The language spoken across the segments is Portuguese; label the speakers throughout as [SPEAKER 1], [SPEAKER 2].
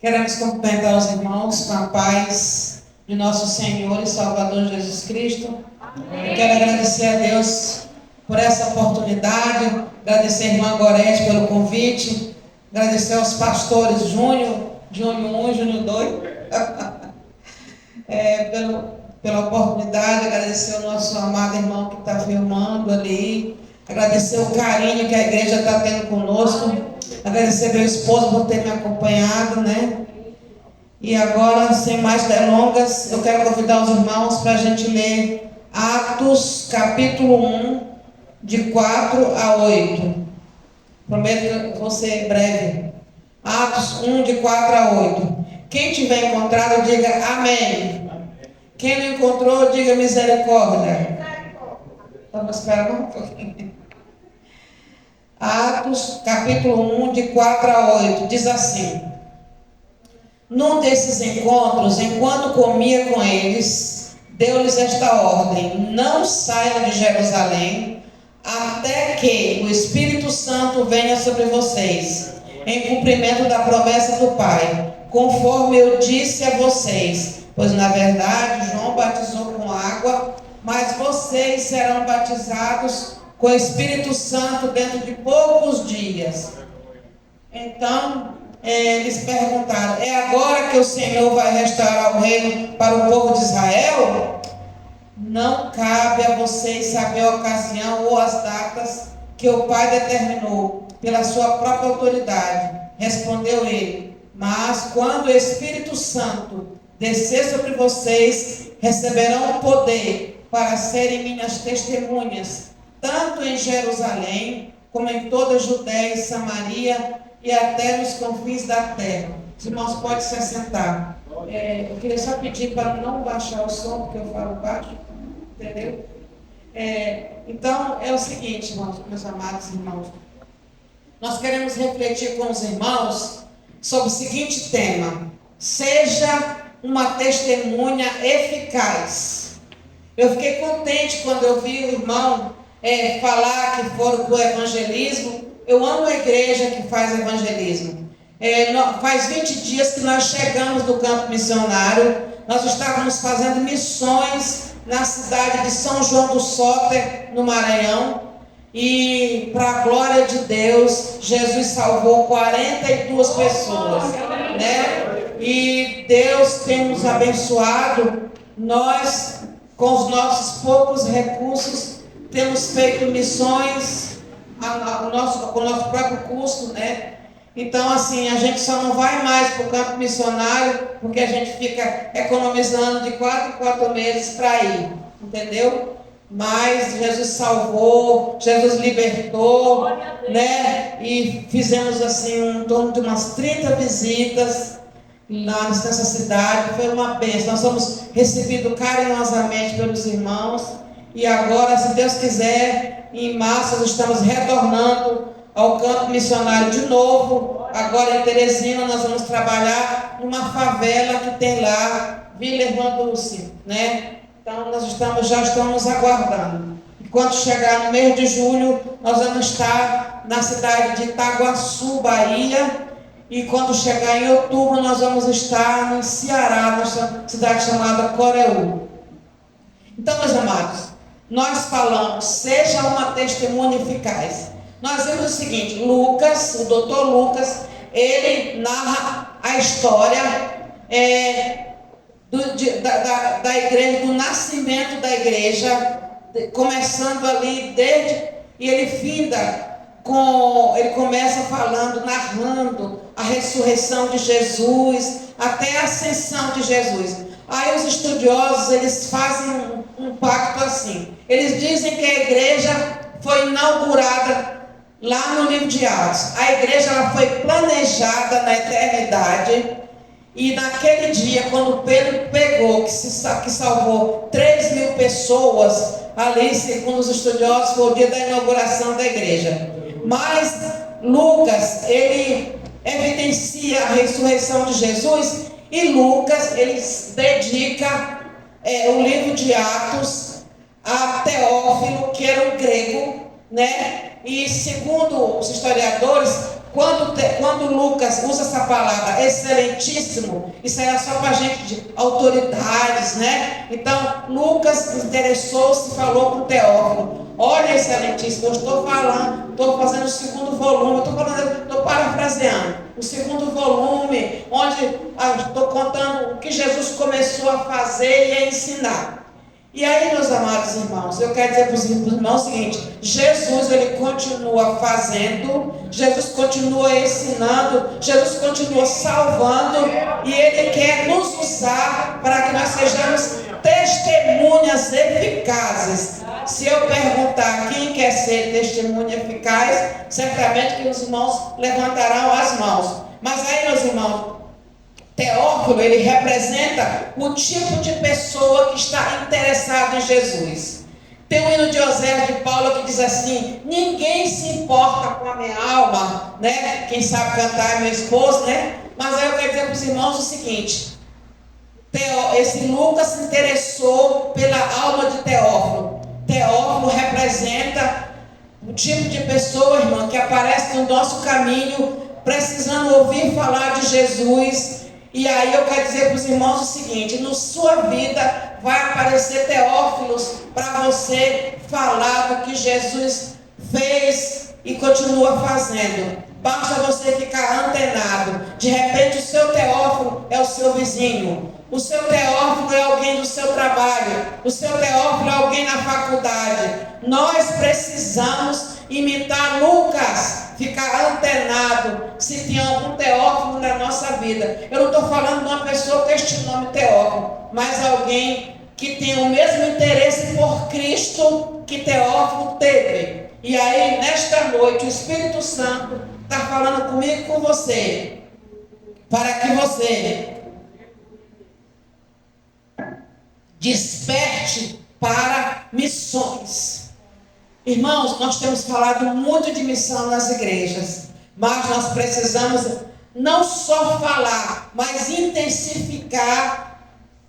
[SPEAKER 1] Queremos cumprimentar os irmãos com a paz de nosso Senhor e Salvador Jesus Cristo. Eu quero agradecer a Deus por essa oportunidade, agradecer a irmã Gorete pelo convite, agradecer aos pastores Júnior 1 e Júnior 2, pela oportunidade, agradecer ao nosso amado irmão que está filmando ali, agradecer o carinho que a igreja está tendo conosco, agradecer meu esposo por ter me acompanhado, né? E agora, sem mais delongas, eu quero convidar os irmãos para a gente ler Atos, capítulo 1, de 4 a 8. Prometo que vou ser breve. Atos 1, de 4 a 8. Quem tiver encontrado, diga amém. Quem não encontrou, diga misericórdia. Vamos esperar um pouquinho. Atos, capítulo 1, de 4 a 8, diz assim: Num desses encontros, enquanto comia com eles, deu-lhes esta ordem: não saiam de Jerusalém, até que o Espírito Santo venha sobre vocês, em cumprimento da promessa do Pai, conforme eu disse a vocês. Pois na verdade João batizou com água, mas vocês serão batizados com o Espírito Santo dentro de poucos dias. Então eles perguntaram: é agora que o Senhor vai restaurar o reino para o povo de Israel? Não cabe a vocês saber a ocasião ou as datas que o Pai determinou pela sua própria autoridade. Respondeu ele: mas quando o Espírito Santo descer sobre vocês, receberão poder para serem minhas testemunhas, tanto em Jerusalém, como em toda a Judéia e Samaria, e até nos confins da terra. Os irmãos podem se assentar. Eu queria só pedir para não baixar o som, porque eu falo baixo, entendeu? Então, é o seguinte, irmãos, meus amados irmãos. Nós queremos refletir com os irmãos sobre o seguinte tema: seja uma testemunha eficaz. Eu fiquei contente quando eu vi o irmão falar que foram para o evangelismo. Eu amo a igreja que faz evangelismo. Faz 20 dias que nós chegamos do campo missionário. Nós estávamos fazendo missões na cidade de São João do Soter, no Maranhão. E para a glória de Deus, Jesus salvou 42 pessoas, né? E Deus tem nos abençoado. Nós, com os nossos poucos recursos, temos feito missões com o nosso próprio custo, né? Então, assim, a gente só não vai mais para o campo missionário porque a gente fica economizando de 4 em 4 meses para ir, entendeu? Mas Jesus salvou, Jesus libertou, né? E fizemos assim em torno de umas 30 visitas lá nessa cidade. Foi uma bênção. Nós somos recebidos carinhosamente pelos irmãos. E agora, se Deus quiser, em março nós estamos retornando ao campo missionário de novo. Agora em Teresina nós vamos trabalhar numa favela que tem lá, Vila Irmã Dulce, né? Então nós já estamos aguardando. E quando chegar no mês de julho, nós vamos estar na cidade de Itaguaçu, Bahia. E quando chegar em outubro, nós vamos estar no Ceará, nossa cidade chamada Coreú. Então, meus amados, nós falamos, seja uma testemunha eficaz. Nós vemos o seguinte: Lucas, o doutor Lucas, ele narra a história da igreja, do nascimento da igreja, começando ali e ele começa falando, narrando a ressurreição de Jesus, até a ascensão de Jesus. Aí os estudiosos, eles fazem um pacto assim. Eles dizem que a igreja foi inaugurada lá no livro de Atos. A igreja ela foi planejada na eternidade. E naquele dia, quando Pedro pegou, que salvou 3.000 pessoas, ali, segundo os estudiosos, foi o dia da inauguração da igreja. Mas Lucas, ele evidencia a ressurreição de Jesus. E Lucas, ele dedica o livro de Atos a Teófilo, que era um grego, né? E segundo os historiadores, quando Lucas usa essa palavra excelentíssimo, isso era só para gente de autoridades, né? Então, Lucas interessou-se e falou para o Teófilo: olha, excelentíssimo, eu estou falando, estou fazendo o segundo volume, estou parafraseando, o segundo volume, onde estou contando o que Jesus começou a fazer e a ensinar. E aí, meus amados irmãos, eu quero dizer para os irmãos o seguinte: Jesus, ele continua fazendo, Jesus continua ensinando, Jesus continua salvando, e ele quer nos usar para que nós sejamos testemunhas eficazes. Se eu perguntar quem quer ser testemunha eficaz, certamente que os irmãos levantarão as mãos. Mas aí, meus irmãos, Teófilo, ele representa o tipo de pessoa que está interessado em Jesus. Tem um hino de Oséias de Paulo que diz assim: ninguém se importa com a minha alma, né? Quem sabe cantar é meu esposo, né? Mas aí eu quero dizer para os irmãos o seguinte: esse Lucas se interessou pela alma de Teófilo. Teófilo representa o tipo de pessoa, irmã, que aparece no nosso caminho, precisando ouvir falar de Jesus. E aí eu quero dizer para os irmãos o seguinte: na sua vida vai aparecer Teófilos para você falar do que Jesus fez e continua fazendo. Basta você ficar antenado. De repente o seu Teófilo é o seu vizinho, o seu Teófilo é alguém do seu trabalho, o seu Teófilo é alguém na faculdade. Nós precisamos imitar Lucas, ficar antenado se tem algum Teófilo na nossa vida. Eu não estou falando de uma pessoa com este nome Teófilo, mas alguém que tem o mesmo interesse por Cristo que Teófilo teve. E aí, nesta noite, o Espírito Santo está falando comigo e com você, para que você desperte para missões. Irmãos, nós temos falado muito de missão nas igrejas, mas nós precisamos não só falar, mas intensificar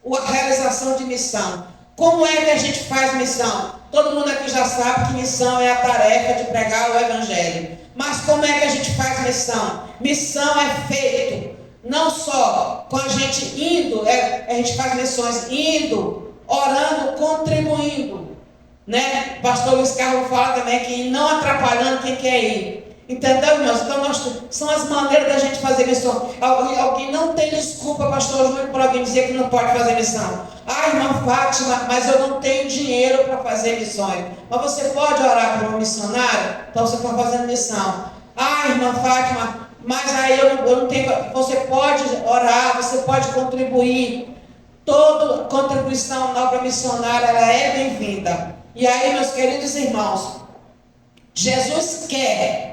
[SPEAKER 1] a realização de missão. Como é que a gente faz missão? Todo mundo aqui já sabe que missão é a tarefa de pregar o Evangelho. Mas como é que a gente faz missão? Missão é feito não só com a gente indo, a gente faz missões indo, orando, contribuindo, né? Pastor Luiz Carlos fala também que não atrapalhando quem quer ir. Entendeu, irmãos? Então, são as maneiras da gente fazer missão. Alguém não tem desculpa, pastor Júlio, por alguém dizer que não pode fazer missão. Ah, irmã Fátima, mas eu não tenho dinheiro para fazer missões. Mas você pode orar por um missionário? Então você está fazendo missão. Ah, irmã Fátima, mas aí eu não tenho. Você pode orar, você pode contribuir. Toda contribuição na obra missionária, ela é bem-vinda. E aí, meus queridos irmãos, Jesus quer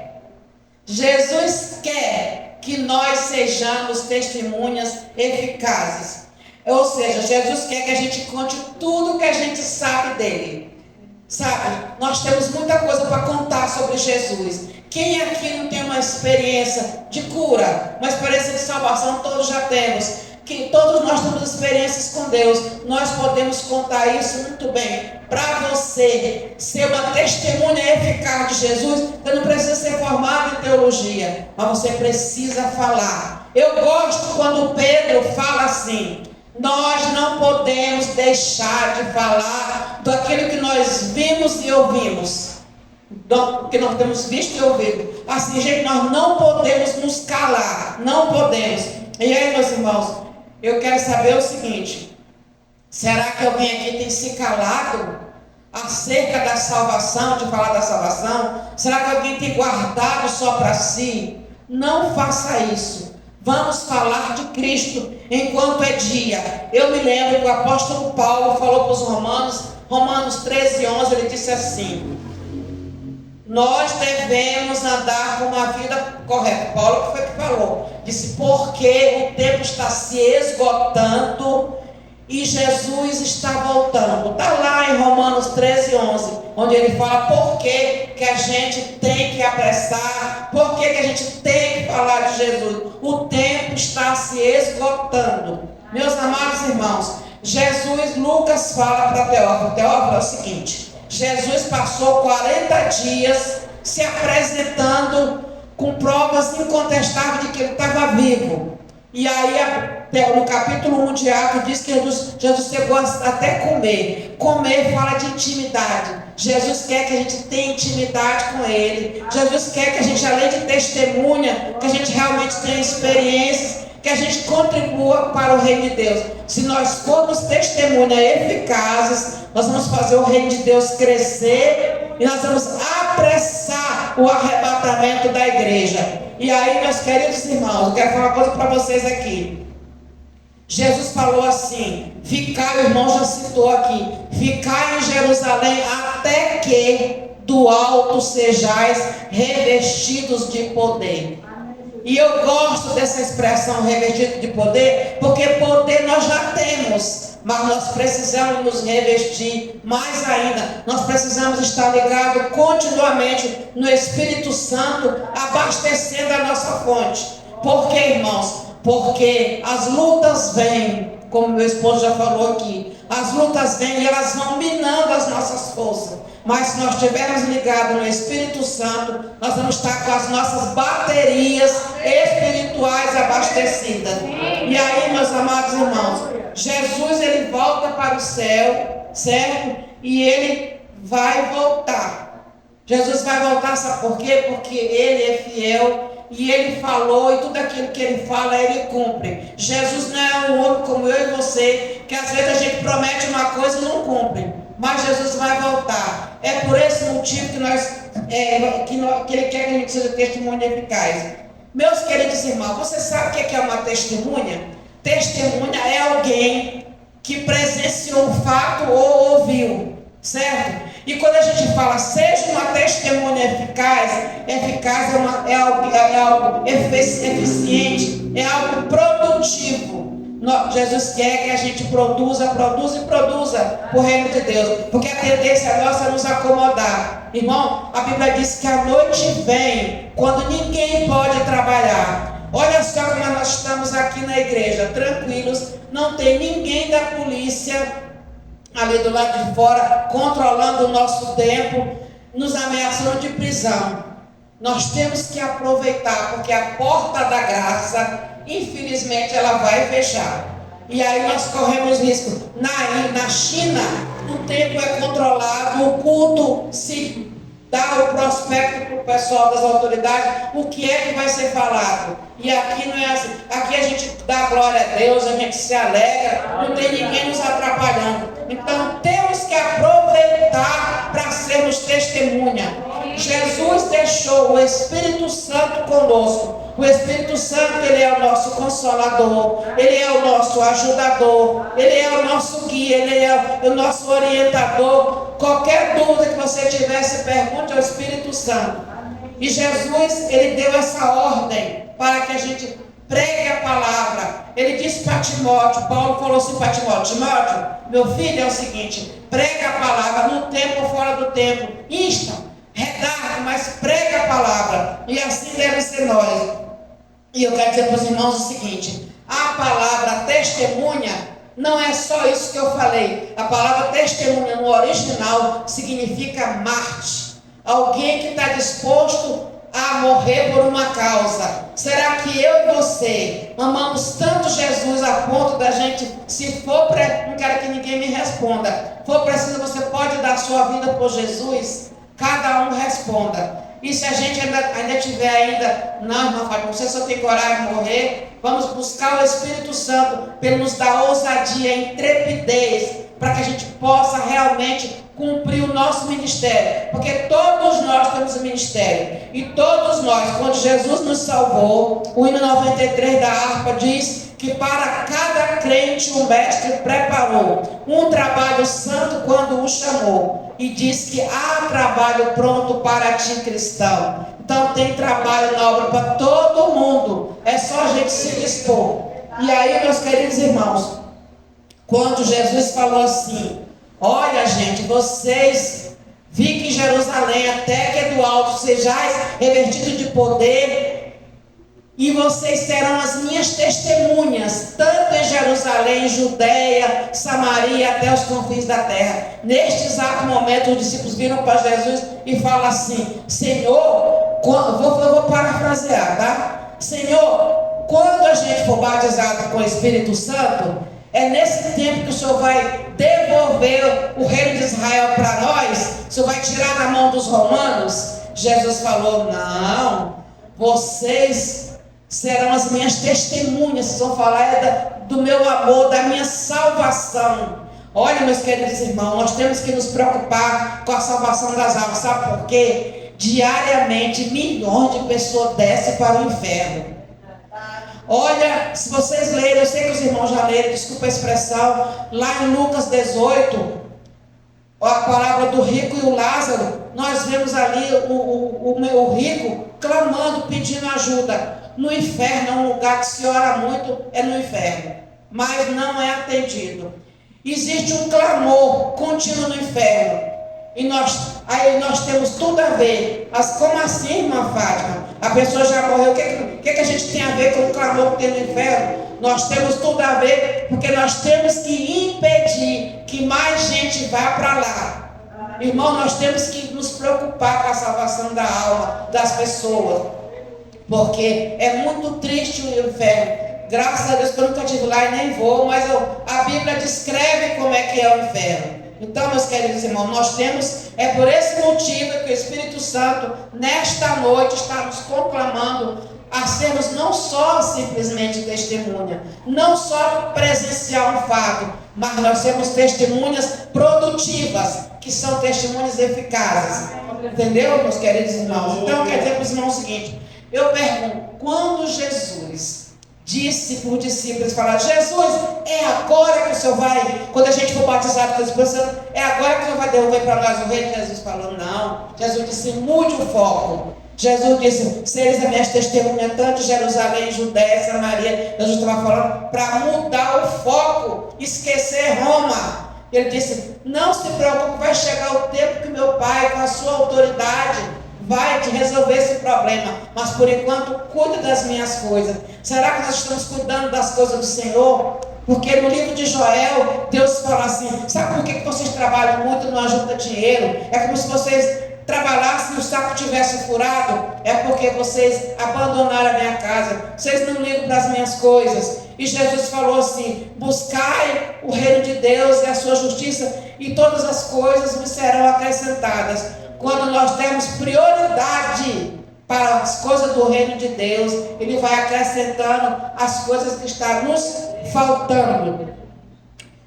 [SPEAKER 1] que nós sejamos testemunhas eficazes. Ou seja, Jesus quer que a gente conte tudo que a gente sabe dele. Sabe, nós temos muita coisa para contar sobre Jesus. Quem aqui não tem uma experiência de cura, uma experiência de salvação? Todos já temos. Que todos nós temos experiências com Deus. Nós podemos contar isso muito bem. Para você ser uma testemunha eficaz de Jesus, você não precisa ser formado em teologia, mas você precisa falar. Eu gosto quando Pedro fala assim: nós não podemos deixar de falar daquilo que nós vimos e ouvimos, do que nós temos visto e ouvido. Assim, gente, nós não podemos nos calar, não podemos. E aí, meus irmãos, eu quero saber o seguinte: será que alguém aqui tem se calado acerca da salvação, de falar da salvação? Será que alguém tem guardado só para si? Não faça isso. Vamos falar de Cristo enquanto é dia. Eu me lembro que o apóstolo Paulo falou para os Romanos 13:11, ele disse assim: nós devemos andar com uma vida correta. Paulo que foi que falou. Disse: porque o tempo está se esgotando e Jesus está voltando. Está lá em Romanos 13:11, onde ele fala por que a gente tem que apressar, por que a gente tem que falar de Jesus. O tempo está se esgotando. Meus amados irmãos, Lucas fala para Teófilo é o seguinte: Jesus passou 40 dias se apresentando com provas incontestáveis de que ele estava vivo. E aí, no capítulo 1 de Atos, diz que Jesus chegou até comer. Comer fala de intimidade. Jesus quer que a gente tenha intimidade com Ele. Jesus quer que a gente, além de testemunha, que a gente realmente tenha experiências, que a gente contribua para o reino de Deus. Se nós formos testemunhas eficazes, nós vamos fazer o reino de Deus crescer e nós vamos apressar o arrebatamento da igreja. E aí, meus queridos irmãos, eu quero falar uma coisa para vocês aqui. Jesus falou assim, ficar, o irmão já citou aqui, ficar em Jerusalém até que do alto sejais revestidos de poder. E eu gosto dessa expressão revestido de poder, porque poder nós já temos, mas nós precisamos nos revestir mais ainda. Nós precisamos estar ligados continuamente no Espírito Santo, abastecendo a nossa fonte. Por quê, irmãos? Porque as lutas vêm, como meu esposo já falou aqui, as lutas vêm e elas vão minando as nossas forças. Mas se nós estivermos ligados no Espírito Santo, nós vamos estar com as nossas baterias espirituais abastecidas. E aí, meus amados irmãos, Jesus ele volta para o céu, certo? E ele vai voltar. Jesus vai voltar, sabe por quê? Porque ele é fiel. E ele falou, e tudo aquilo que ele fala, ele cumpre. Jesus não é um homem como eu e você, que às vezes a gente promete uma coisa e não cumpre. Mas Jesus vai voltar. É por esse motivo que ele quer que a gente seja testemunha eficaz. Meus queridos irmãos, você sabe o que é uma testemunha? Testemunha é alguém que presenciou um fato ou ouviu, certo? E quando a gente fala, seja uma testemunha eficaz é algo eficiente, é algo produtivo. Jesus quer que a gente produza o reino de Deus, porque a tendência nossa é nos acomodar. Irmão, a Bíblia diz que a noite vem quando ninguém pode trabalhar. Olha só como nós estamos aqui na igreja, tranquilos, não tem ninguém da polícia ali do lado de fora, controlando o nosso tempo, nos ameaçando de prisão. Nós temos que aproveitar, porque a porta da graça, infelizmente, ela vai fechar. E aí nós corremos risco. Na China, o tempo é controlado, o culto se dá o prospecto para o pessoal das autoridades, o que é que vai ser falado. E aqui não é assim. Aqui a gente dá glória a Deus, a gente se alegra, não tem ninguém nos atrapalhando. Então temos que aproveitar para sermos testemunha. Jesus deixou o Espírito Santo conosco. O Espírito Santo, ele é o nosso consolador, ele é o nosso ajudador, ele é o nosso guia, ele é o nosso orientador. Qualquer dúvida que você tiver, se pergunte ao Espírito Santo. E Jesus, ele deu essa ordem para que a gente pregue a palavra. Ele disse para Timóteo, Paulo falou assim para Timóteo, Timóteo, meu filho, é o seguinte, prega a palavra no tempo ou fora do tempo, insta, redargue, mas prega a palavra, e assim deve ser nós. E eu quero dizer para os irmãos o seguinte, a palavra testemunha não é só isso que eu falei. A palavra testemunha no original significa Marte, alguém que está disposto a morrer por uma causa. Será que eu e você amamos tanto Jesus a ponto da gente, se for não quero que ninguém me responda, for preciso, você pode dar sua vida por Jesus? Cada um responda. E se a gente ainda tiver não, irmã Fátima, você só tem coragem de morrer, vamos buscar o Espírito Santo para ele nos dar ousadia, intrepidez, para que a gente possa realmente cumprir o nosso ministério. Porque todos nós temos um ministério. E todos nós, quando Jesus nos salvou, o hino 93 da harpa diz que para cada crente o mestre preparou um trabalho santo quando o chamou. E diz que há trabalho pronto para ti, cristão. Então tem trabalho na obra para todo mundo. É só a gente se dispor. E aí, meus queridos irmãos, quando Jesus falou assim, olha gente, vocês fiquem em Jerusalém até que do alto sejais revestidos de poder, e vocês serão as minhas testemunhas, tanto em Jerusalém Jerusalém, Judeia, Samaria, até os confins da terra. Neste exato momento, os discípulos viram para Jesus e falam assim: Senhor, eu vou parafrasear, tá? Senhor, quando a gente for batizado com o Espírito Santo, é nesse tempo que o Senhor vai devolver o reino de Israel para nós? O Senhor vai tirar da mão dos romanos? Jesus falou: não, vocês serão as minhas testemunhas, vocês vão falar do meu amor, da minha salvação. Olha, meus queridos irmãos, nós temos que nos preocupar com a salvação das almas. Sabe por quê? Diariamente milhões de pessoas descem para o inferno. Olha, se vocês lerem, eu sei que os irmãos já leram, desculpa a expressão, lá em Lucas 18, a palavra do rico e o Lázaro, nós vemos ali o rico clamando, pedindo ajuda. No inferno é um lugar que se ora muito, é no inferno, mas não é atendido. Existe um clamor contínuo no inferno, e nós temos tudo a ver. Como assim, irmã Fátima? A pessoa já morreu, o que a gente tem a ver com o clamor que tem no inferno? Nós temos tudo a ver, porque nós temos que impedir que mais gente vá para lá. Irmão, nós temos que nos preocupar com a salvação da alma das pessoas, porque é muito triste o inferno. Graças a Deus que eu nunca estive lá e nem vou, mas a Bíblia descreve como é que é o inferno. Então, meus queridos irmãos, nós temos, é por esse motivo que o Espírito Santo, nesta noite, está nos conclamando a sermos não só simplesmente testemunha, não só presenciar um fato, mas nós sermos testemunhas produtivas, que são testemunhas eficazes. Entendeu, meus queridos irmãos? Então, quer dizer para os irmãos o seguinte: eu pergunto, quando Jesus disse para os discípulos, falaram: Jesus, é agora que o Senhor vai, quando a gente for batizado com o Espírito Santo, é agora que o Senhor vai devolver para nós o reino? Jesus falou: não. Jesus disse: mude o foco. Jesus disse: seres as minhas testemunhas, tanto em Jerusalém, Judéia, Samaria. Jesus estava falando para mudar o foco, esquecer Roma. Ele disse: não se preocupe, vai chegar o tempo que meu Pai, com a sua autoridade, vai te resolver esse problema, mas por enquanto cuida das minhas coisas. Será que nós estamos cuidando das coisas do Senhor? Porque no livro de Joel, Deus fala assim: sabe por que vocês trabalham muito e não ajuntam dinheiro? É como se vocês trabalhassem e o saco tivesse furado. É porque vocês abandonaram a minha casa, vocês não ligam para as minhas coisas. E Jesus falou assim: buscai o reino de Deus e a sua justiça, e todas as coisas me serão acrescentadas. Quando nós demos prioridade para as coisas do reino de Deus, Ele vai acrescentando as coisas que estão nos faltando.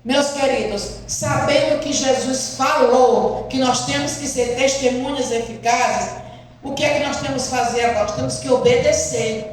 [SPEAKER 1] Meus queridos, sabendo que Jesus falou que nós temos que ser testemunhas eficazes, o que é que nós temos que fazer agora? Nós temos que obedecer.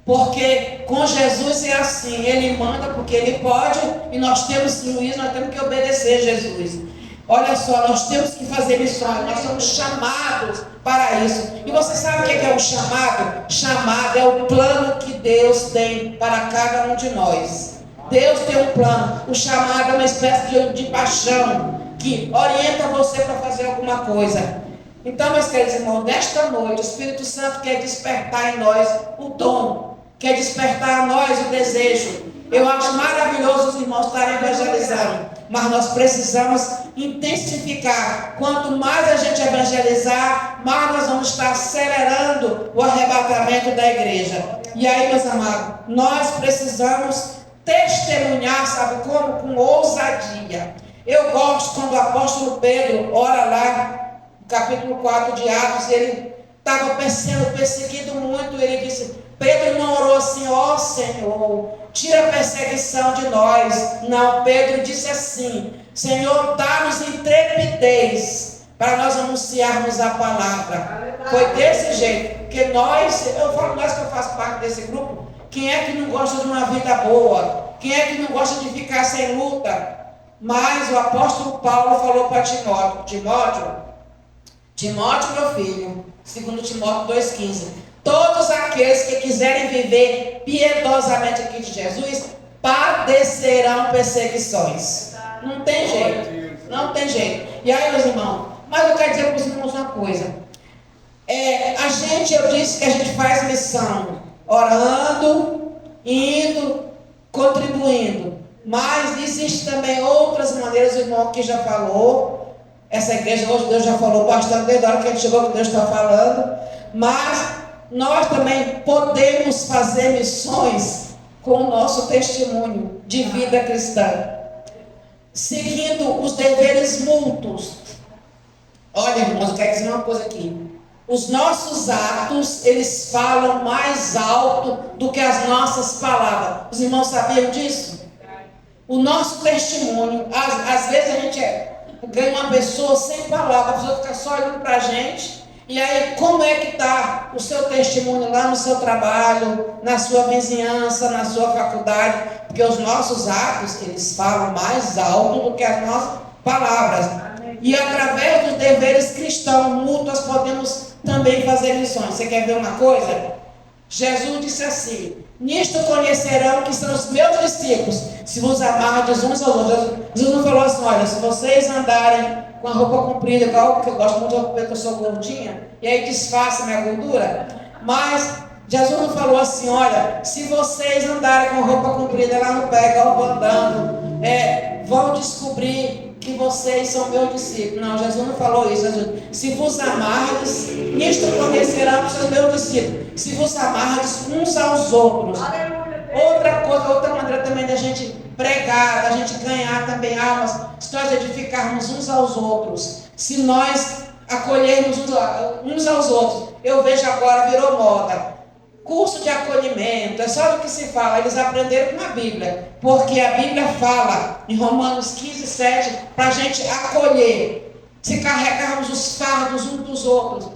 [SPEAKER 1] Porque com Jesus é assim, Ele manda porque Ele pode, e nós temos juízo, nós temos que obedecer Jesus. Olha só, nós temos que fazer missões, nós somos chamados para isso. E você sabe o que é um chamado? Chamado é o plano que Deus tem para cada um de nós. Deus tem um plano. O chamado é uma espécie de paixão que orienta você para fazer alguma coisa. Então, meus queridos irmãos, nesta noite o Espírito Santo quer despertar em nós o dom, quer despertar em nós o desejo. Eu acho maravilhoso os irmãos estarem evangelizando, mas nós precisamos intensificar. Quanto mais a gente evangelizar, mais nós vamos estar acelerando o arrebatamento da igreja. E aí, meus amados, nós precisamos testemunhar, sabe como? Com ousadia. Eu gosto quando o apóstolo Pedro ora lá, no capítulo 4 de Atos, ele estava sendo perseguido muito. Ele disse: Pedro não orou assim: ó Senhor, tira a perseguição de nós. Não, Pedro disse assim: Senhor, dá-nos intrepidez para nós anunciarmos a palavra. Foi desse jeito, porque nós, eu falo nós que eu faço parte desse grupo, quem é que não gosta de uma vida boa? Quem é que não gosta de ficar sem luta? Mas o apóstolo Paulo falou para Timóteo, meu filho, 2 Timóteo 2,15, todos aqueles que quiserem viver piedosamente aqui de Jesus, padecerão perseguições. Não tem jeito, não tem jeito. E aí, meus irmãos, mas eu quero dizer para os irmãos uma coisa. Eu disse que a gente faz missão orando, indo, contribuindo contribuindo. Mas existe também outras maneiras, o irmão que já falou. Essa igreja hoje Deus já falou bastante, desde a hora que a gente chegou que Deus está falando. Mas nós também podemos fazer missões com o nosso testemunho de vida cristã, seguindo os deveres mútuos. Olha, irmãos, eu quero dizer uma coisa aqui. Os nossos atos, eles falam mais alto do que as nossas palavras. Os irmãos sabiam disso? O nosso testemunho, às vezes a gente ganha uma pessoa sem palavras, a pessoa fica só olhando para a gente. E aí, como é que está o seu testemunho lá no seu trabalho, na sua vizinhança, na sua faculdade? Porque os nossos atos, eles falam mais alto do que as nossas palavras. E através dos deveres cristãos mútuos, podemos também fazer missões. Você quer ver uma coisa? Jesus disse assim: nisto conhecerão que são os meus discípulos, se vos amardes uns aos outros. Jesus não falou assim: olha, se vocês andarem com a roupa comprida, igual que eu gosto muito de roupa, porque eu sou gordinha, e aí disfarça minha gordura. Mas Jesus não falou assim: olha, se vocês andarem com a roupa comprida lá no pé, igual andando, vão descobrir que vocês são meus discípulos. Não, Jesus não falou isso. Jesus, se vos amardes, nisto conhecerão que são meus discípulos, se vos amardes uns aos outros. Outra coisa, outra maneira também da gente pregar, da gente ganhar também almas, se nós edificarmos uns aos outros, se nós acolhermos uns aos outros. Eu vejo agora, virou moda, curso de acolhimento, é só do que se fala. Eles aprenderam com a Bíblia, porque a Bíblia fala em Romanos 15, 7, para a gente acolher, se carregarmos os fardos uns dos outros.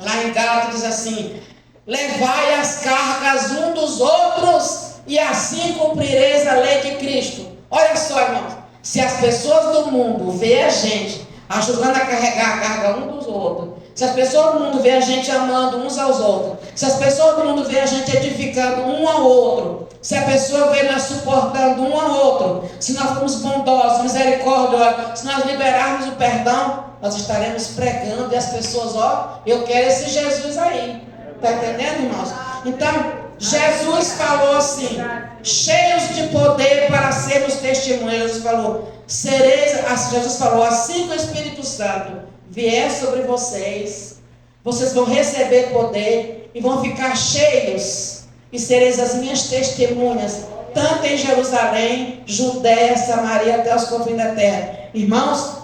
[SPEAKER 1] Lá em Gálatas diz assim: levai as cargas uns dos outros, e assim cumprireis a lei de Cristo. Olha só, irmãos, se as pessoas do mundo veem a gente ajudando a carregar a carga um dos outros, se as pessoas do mundo veem a gente amando uns aos outros, se as pessoas do mundo veem a gente edificando um ao outro, se a pessoa vê nós suportando um ao outro, se nós formos bondosos, misericórdia, se nós liberarmos o perdão, nós estaremos pregando e as pessoas, ó, eu quero esse Jesus aí. Está entendendo, irmãos? Então, Jesus falou assim, cheios de poder para sermos testemunhas. Jesus falou, Jesus falou, assim que o Espírito Santo vier sobre vocês, vocês vão receber poder e vão ficar cheios e sereis as minhas testemunhas, tanto em Jerusalém, Judéia, Samaria, até os confins da terra. Irmãos,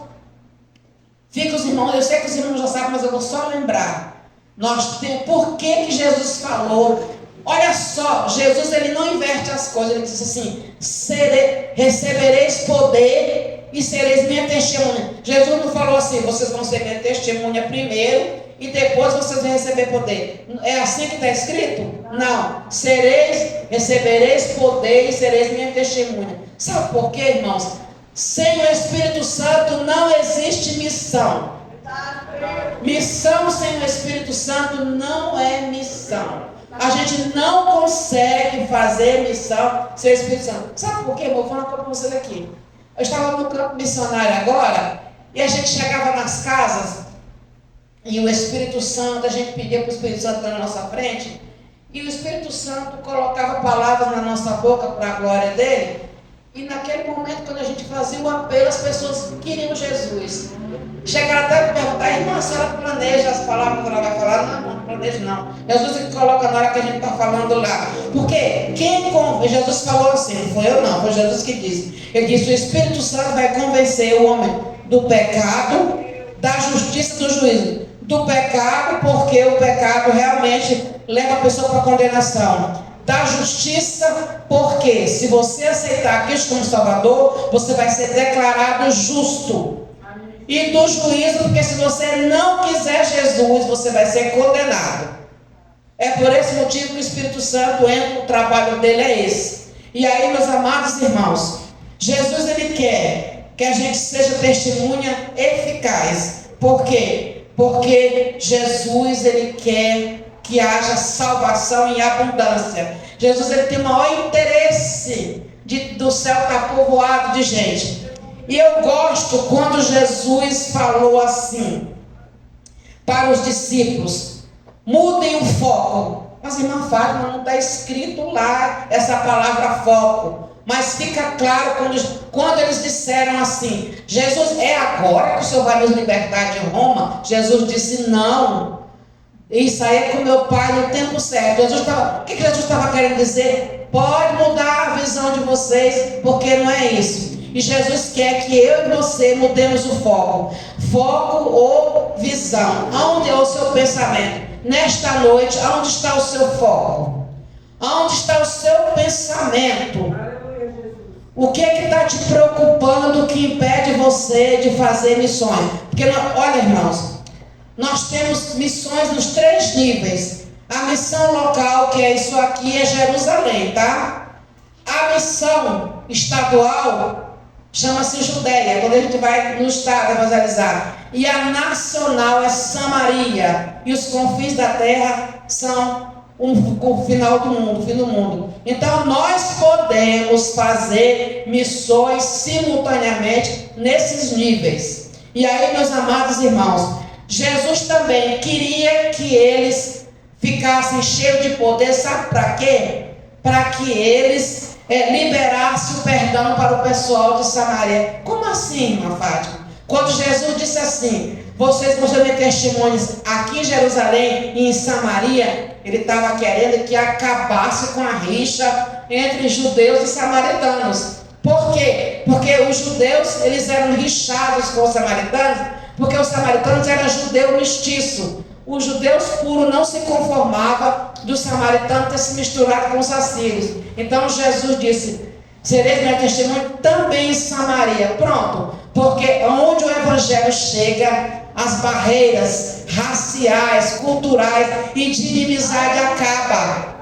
[SPEAKER 1] fica os irmãos, eu sei que os irmãos já sabem, mas eu vou só lembrar. Por que Jesus falou? Olha só, Jesus ele não inverte as coisas. Ele disse assim: recebereis poder e sereis minha testemunha. Jesus não falou assim: vocês vão ser minha testemunha primeiro e depois vocês vão receber poder. É assim que está escrito? Não. Recebereis poder e sereis minha testemunha. Sabe por quê, irmãos? Sem o Espírito Santo não existe missão. Missão sem o Espírito Santo não é missão. A gente não consegue fazer missão sem o Espírito Santo. Sabe por quê, irmão? Vou falar uma coisa para vocês aqui. Eu estava no campo missionário agora, e a gente chegava nas casas, e o Espírito Santo, a gente pedia para o Espírito Santo na nossa frente, e o Espírito Santo colocava palavras na nossa boca para a glória dele. E naquele momento, quando a gente fazia o apelo, as pessoas queriam Jesus. Chegaram até a perguntar: irmã, a senhora planeja as palavras que ela vai falar? Não, não planejo não. Jesus que coloca na hora que a gente está falando lá. Porque Jesus falou assim, não foi eu não, foi Jesus que disse. Ele disse: o Espírito Santo vai convencer o homem do pecado, da justiça e do juízo. Do pecado, porque o pecado realmente leva a pessoa para a condenação. Da justiça, porque se você aceitar Cristo como Salvador, você vai ser declarado justo. E do juízo, porque se você não quiser Jesus, você vai ser condenado. É por esse motivo que o Espírito Santo entra, o trabalho dele é esse. E aí, meus amados irmãos, Jesus ele quer que a gente seja testemunha eficaz. Por quê? Porque Jesus ele quer que haja salvação em abundância. Jesus ele tem o maior interesse do céu estar povoado de gente. E eu gosto quando Jesus falou assim para os discípulos: mudem o foco. Mas irmã Fátima, não está escrito lá essa palavra foco. Mas fica claro quando eles disseram assim: Jesus, é agora que o Senhor vai nos libertar de Roma? Jesus disse: não. Isso aí é com meu Pai no tempo certo. O que Jesus estava querendo dizer? Pode mudar a visão de vocês, porque não é isso. E Jesus quer que eu e você mudemos o foco. Foco ou visão. Aonde é o seu pensamento? Nesta noite, aonde está o seu foco? Aonde está o seu pensamento? O que está te preocupando que impede você de fazer missões? Porque, olha, irmãos, nós temos missões nos 3 níveis. A missão local, que é isso aqui, é Jerusalém, tá? A missão estadual chama-se Judeia, quando a gente vai no estado evangelizar. E a nacional é Samaria. E os confins da terra são o final do mundo, o fim do mundo. Então nós podemos fazer missões simultaneamente nesses níveis. E aí, meus amados irmãos, Jesus também queria que eles ficassem cheios de poder, sabe para quê? Para que eles liberassem o perdão para o pessoal de Samaria. Como assim, irmã Fátima? Quando Jesus disse assim: vocês vão ser testemunhas aqui em Jerusalém e em Samaria, ele estava querendo que acabasse com a rixa entre judeus e samaritanos. Por quê? Porque os judeus, eles eram rixados com os samaritanos, porque os samaritanos eram judeu mestiço. Os judeus puros não se conformavam dos samaritanos ter se misturado com os assírios. Então Jesus disse: sereis minha testemunha também em Samaria. Pronto, porque onde o evangelho chega, as barreiras raciais, culturais e de inimizade acabam.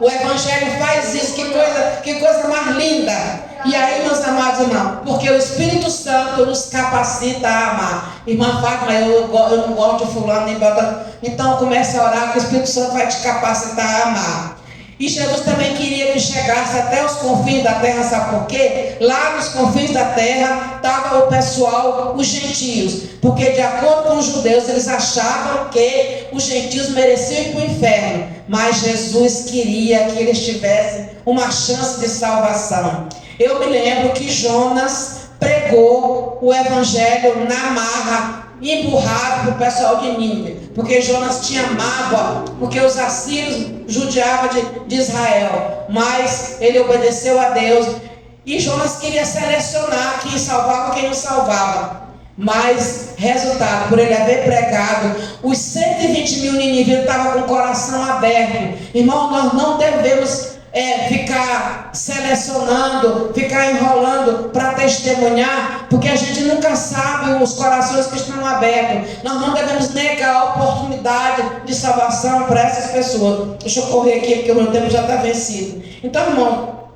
[SPEAKER 1] O evangelho faz isso, que coisa mais linda. E aí, meus amados irmãos, porque o Espírito Santo nos capacita a amar. Irmã Fátima, eu não gosto de fulano nem bota. Então comece a orar que o Espírito Santo vai te capacitar a amar. E Jesus também queria que chegasse até os confins da terra, sabe por quê? Lá nos confins da terra estava o pessoal, os gentios. Porque de acordo com os judeus, eles achavam que os gentios mereciam ir para o inferno. Mas Jesus queria que eles tivessem uma chance de salvação. Eu me lembro que Jonas pregou o evangelho na marra, emburrado para o pessoal de Nínive, porque Jonas tinha mágoa, porque os assírios judiavam de Israel, mas ele obedeceu a Deus, e Jonas queria selecionar quem salvava e quem não salvava. Mas, resultado, por ele haver pregado, os 120 mil ninivitas estavam com o coração aberto. Irmão, nós não devemos ficar selecionando, ficar enrolando para testemunhar, porque a gente nunca sabe os corações que estão abertos. Nós não devemos negar a oportunidade de salvação para essas pessoas. Deixa eu correr aqui, porque o meu tempo já está vencido. Então, irmão,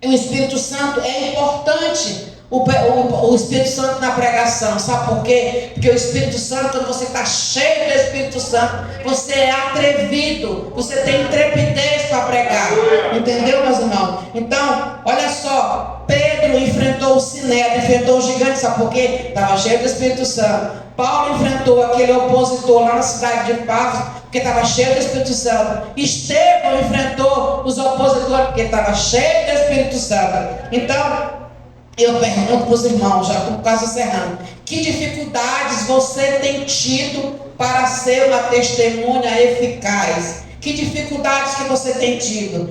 [SPEAKER 1] o Espírito Santo é importante. O Espírito Santo na pregação, sabe por quê? Porque o Espírito Santo, quando você está cheio do Espírito Santo, você é atrevido, você tem intrepidez para pregar, entendeu, meus irmãos? Então, olha só, Pedro enfrentou o Sinédrio, enfrentou o gigante, sabe por quê? Estava cheio do Espírito Santo. Paulo enfrentou aquele opositor lá na cidade de Pafos, porque estava cheio do Espírito Santo. Estevão enfrentou os opositores, porque estava cheio do Espírito Santo. Então, eu pergunto para os irmãos, já estou quase encerrando: que dificuldades você tem tido para ser uma testemunha eficaz? Que dificuldades que você tem tido?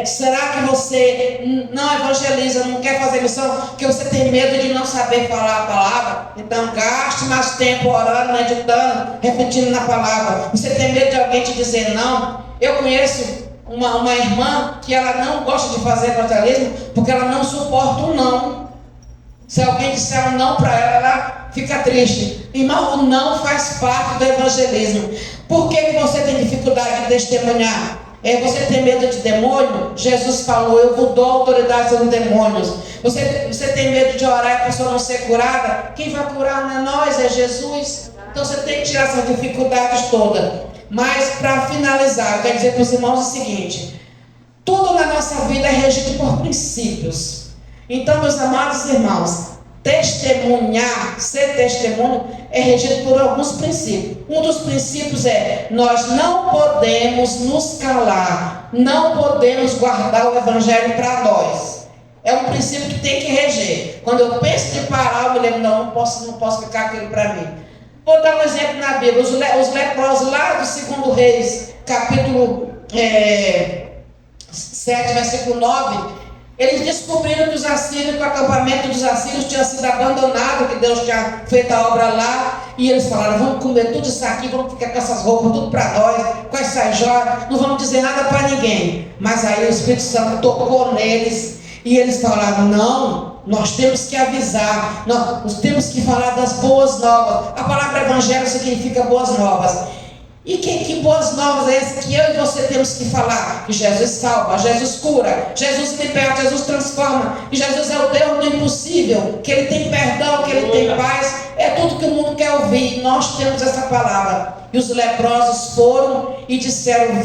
[SPEAKER 1] Será que você não evangeliza, não quer fazer missão, porque você tem medo de não saber falar a palavra? Então gaste mais tempo orando, meditando, repetindo na palavra. Você tem medo de alguém te dizer não? Eu conheço uma irmã que ela não gosta de fazer evangelismo porque ela não suporta um não. Se alguém disser um não para ela, ela fica triste. Irmão, o não faz parte do evangelismo. Por que você tem dificuldade de testemunhar? Você tem medo de demônio? Jesus falou: eu vos dou autoridade sobre demônios. Você tem medo de orar e a pessoa não ser curada? Quem vai curar não é nós, é Jesus. Então você tem que tirar essas dificuldades todas. Mas para finalizar, eu quero dizer para os irmãos o seguinte: tudo na nossa vida é regido por princípios. Então, meus amados irmãos, testemunhar, ser testemunho, é regido por alguns princípios. Um dos princípios é: nós não podemos nos calar não podemos guardar o evangelho para nós. É um princípio que tem que reger. Quando eu penso de parar, eu me lembro, não posso ficar aquilo para mim. Vou dar um exemplo na Bíblia. Os leprosos lá do 2 Reis, capítulo 7, versículo 9, eles descobriram que o acampamento dos assírios tinha sido abandonado, que Deus tinha feito a obra lá, e eles falaram, vamos comer tudo isso aqui, vamos ficar com essas roupas tudo para nós, com essas joias, não vamos dizer nada para ninguém. Mas aí o Espírito Santo tocou neles, e eles falaram, não, nós temos que avisar, nós temos que falar das boas novas. A palavra evangelho significa boas novas. E que boas novas é essa que eu e você temos que falar? Que Jesus salva, Jesus cura, Jesus liberta, Jesus transforma, que Jesus é o Deus do impossível, que Ele tem perdão, que Ele tem paz. É tudo que o mundo quer ouvir. Nós temos essa palavra. E os leprosos foram e disseram,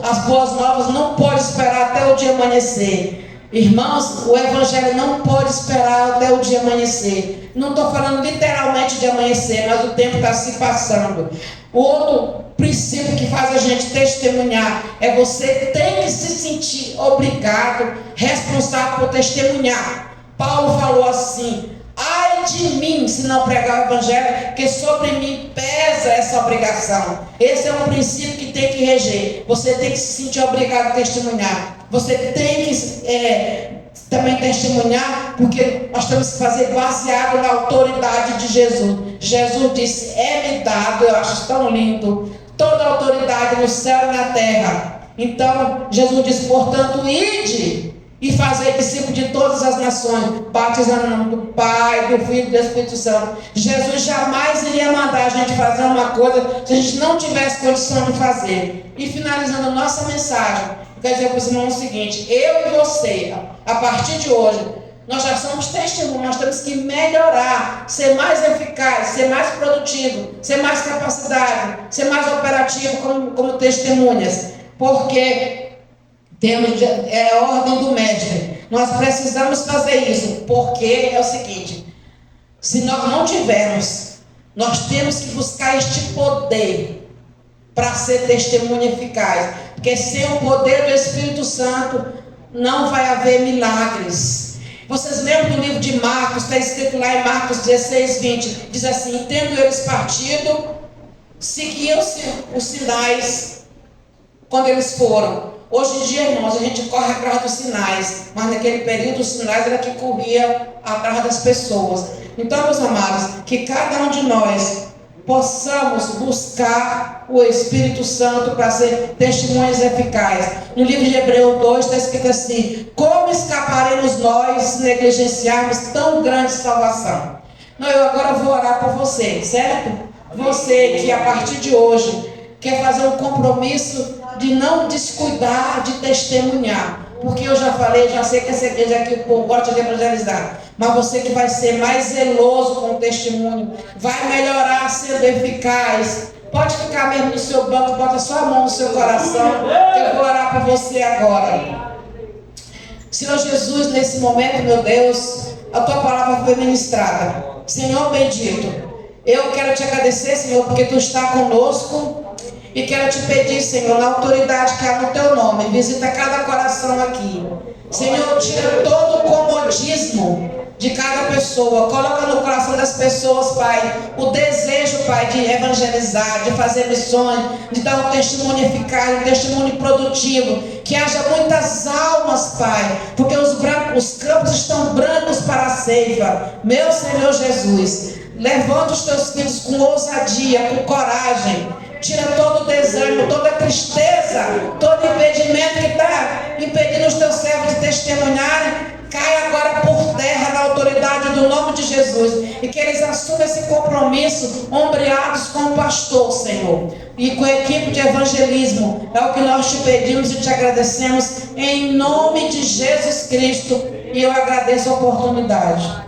[SPEAKER 1] as boas novas não podem esperar até o dia amanhecer. Irmãos, o evangelho não pode esperar até o dia amanhecer. Não estou falando literalmente de amanhecer, mas o tempo está se passando. O outro princípio que faz a gente testemunhar é você tem que se sentir obrigado, responsável por testemunhar. Paulo falou assim, ai de mim se não pregar o evangelho, que sobre mim pesa essa obrigação. Esse é um princípio que tem que reger. Você tem que se sentir obrigado a testemunhar. Você tem que também testemunhar, porque nós temos que fazer baseado na autoridade de Jesus. Jesus disse, é-me dado, eu acho tão lindo, toda a autoridade no céu e na terra. Então, Jesus disse, portanto, ide e fazer discípulo de todas as nações, batizando no nome do Pai, do Filho e do Espírito Santo. Jesus jamais iria mandar a gente fazer uma coisa se a gente não tivesse condição de fazer. E finalizando a nossa mensagem, eu quero dizer para os irmãos o seguinte, eu e você, a partir de hoje, nós já somos testemunhas, nós temos que melhorar, ser mais eficaz, ser mais produtivo, ser mais capacidade, ser mais operativo como testemunhas, porque é a ordem do mestre. Nós precisamos fazer isso, porque é o seguinte, se nós não tivermos, nós temos que buscar este poder para ser testemunha eficaz, porque sem o poder do Espírito Santo não vai haver milagres. Vocês lembram do livro de Marcos, está escrito lá em Marcos 16, 20, diz assim, tendo eles partido, seguiam-se os sinais quando eles foram. Hoje em dia, irmãos, a gente corre atrás dos sinais, mas naquele período os sinais era que corria atrás das pessoas. Então, meus amados, que cada um de nós possamos buscar o Espírito Santo para ser testemunhas eficazes. No livro de Hebreus 2 está escrito assim, como escaparemos nós se negligenciarmos tão grande salvação? Não, eu agora vou orar por você, certo? Você que a partir de hoje quer fazer um compromisso de não descuidar de testemunhar. Porque eu já falei, já sei que essa igreja aqui o povo gosta de evangelizar. Mas você que vai ser mais zeloso com o testemunho, vai melhorar sendo eficaz. Pode ficar mesmo no seu banco, bota sua mão no seu coração, que eu vou orar por você agora. Senhor Jesus, nesse momento, meu Deus, a tua palavra foi ministrada. Senhor bendito, eu quero te agradecer, Senhor, porque tu está conosco. E quero te pedir, Senhor, na autoridade que há no teu nome, visita cada coração aqui. Senhor, tira todo o comodismo de cada pessoa, coloca no coração das pessoas, Pai, o desejo, Pai, de evangelizar, de fazer missões, de dar um testemunho eficaz, um testemunho produtivo, que haja muitas almas, Pai, porque os campos estão brancos para a ceifa. Meu Senhor Jesus, levanta os teus filhos com ousadia, com coragem. Tira todo o desânimo, toda a tristeza, todo impedimento que está impedindo os teus servos de testemunharem. Cai agora por terra na autoridade do nome de Jesus. E que eles assumam esse compromisso, ombreados com o pastor, Senhor. E com a equipe de evangelismo. É o que nós te pedimos e te agradecemos em nome de Jesus Cristo. E eu agradeço a oportunidade.